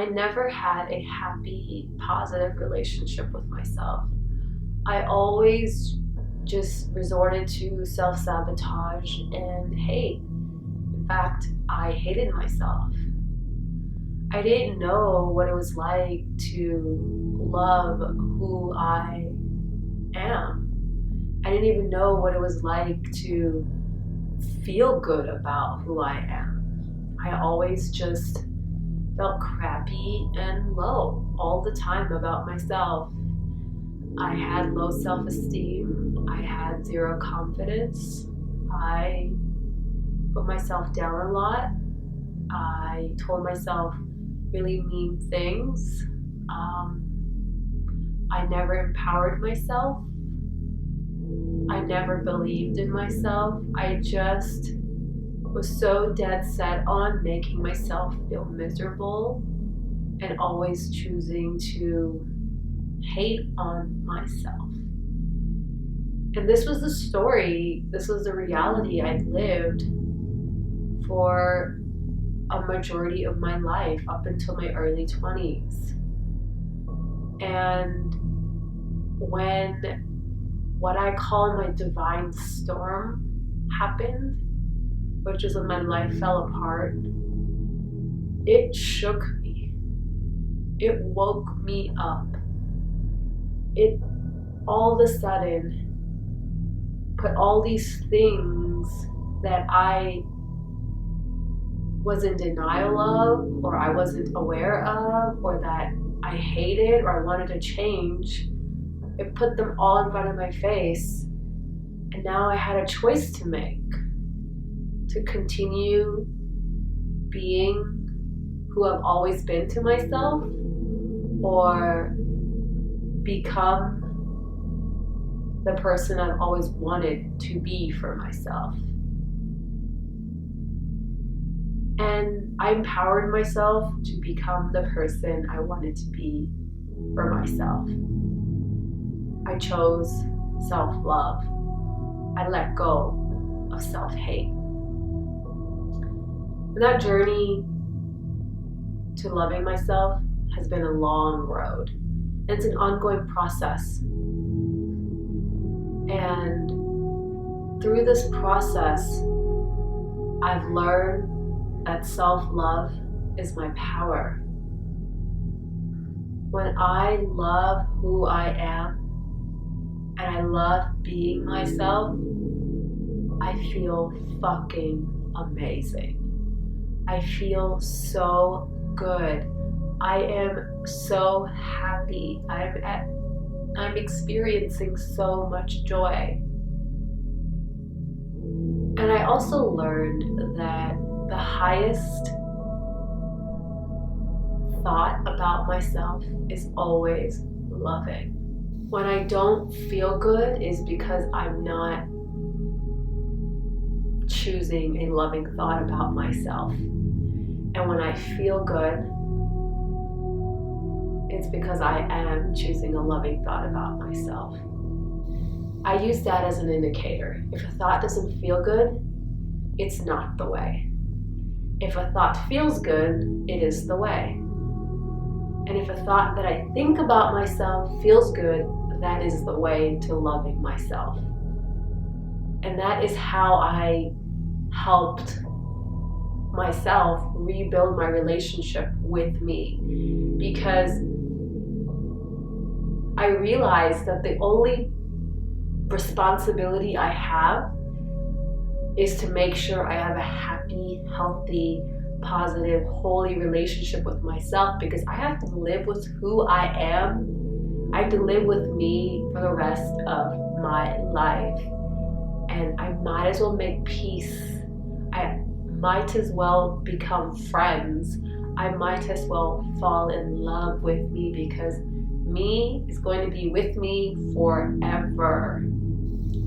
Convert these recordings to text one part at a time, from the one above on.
never had a happy, positive relationship with myself. I always just resorted to self-sabotage and hate. In fact, I hated myself. I didn't know what it was like to love who I am. I didn't even know what it was like to feel good about who I am. I always just felt crappy and low all the time about myself. I had low self-esteem. I had zero confidence. I put myself down a lot. I told myself really mean things. I never empowered myself. I never believed in myself. I just was so dead set on making myself feel miserable and always choosing to hate on myself. And this was the story, this was the reality I lived for a majority of my life up until my early 20s. And when what I call my divine storm happened, which is when my life fell apart, it shook me. It woke me up. It all of a sudden put all these things that I was in denial of, or I wasn't aware of, or that I hated or I wanted to change. It put them all in front of my face, and now I had a choice to make, to continue being who I've always been to myself, or become the person I've always wanted to be for myself. And I empowered myself to become the person I wanted to be for myself. I chose self-love. I let go of self-hate. And that journey to loving myself has been a long road. It's an ongoing process. And through this process, I've learned that self-love is my power. When I love who I am, and I love being myself, I feel fucking amazing. I feel so good. I am so happy. I'm experiencing so much joy. And I also learned that the highest thought about myself is always loving. When I don't feel good is because I'm not choosing a loving thought about myself. And when I feel good, it's because I am choosing a loving thought about myself. I use that as an indicator. If a thought doesn't feel good, it's not the way. If a thought feels good, it is the way. And if a thought that I think about myself feels good, that is the way to loving myself. And that is how I helped myself rebuild my relationship with me, because I realized that the only responsibility I have is to make sure I have a happy, healthy, positive, holy relationship with myself, because I have to live with who I am. I have to live with me for the rest of my life. And I might as well make peace. I might as well become friends. I might as well fall in love with me, because me is going to be with me forever.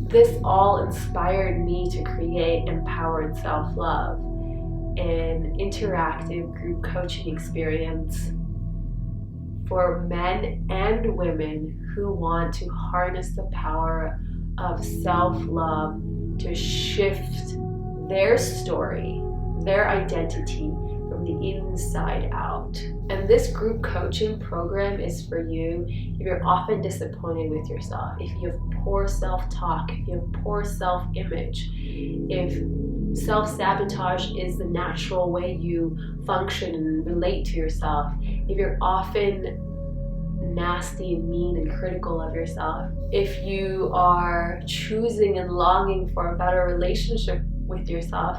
This all inspired me to create Empowered Self-Love, an interactive group coaching experience for men and women who want to harness the power of self-love to shift their story, their identity from from the inside out. And this group coaching program is for you if you're often disappointed with yourself, if you have poor self-talk, if you have poor self-image, if self-sabotage is the natural way you function and relate to yourself, if you're often nasty and mean and critical of yourself, if you are choosing and longing for a better relationship with yourself,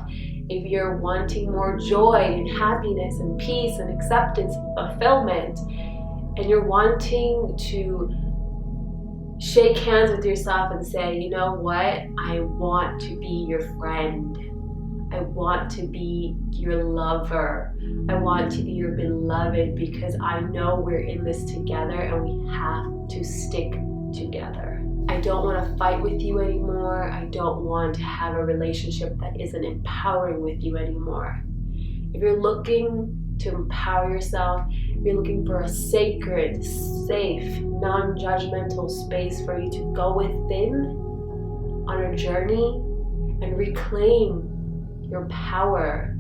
if you're wanting more joy and happiness and peace and acceptance and fulfillment, and you're wanting to shake hands with yourself and say, you know what, I want to be your friend. I want to be your lover. I want to be your beloved, because I know we're in this together and we have to stick together. I don't want to fight with you anymore. I don't want to have a relationship that isn't empowering with you anymore. If you're looking to empower yourself, if you're looking for a sacred, safe, non-judgmental space for you to go within on a journey and reclaim your power,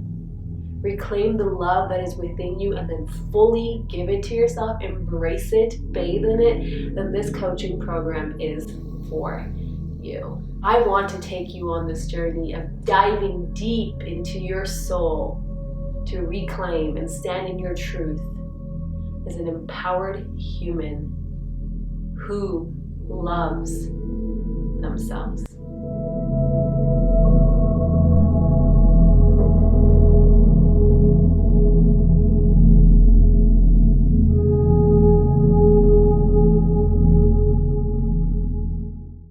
reclaim the love that is within you, and then fully give it to yourself, embrace it, bathe in it, then this coaching program is for you. I want to take you on this journey of diving deep into your soul to reclaim and stand in your truth as an empowered human who loves themselves.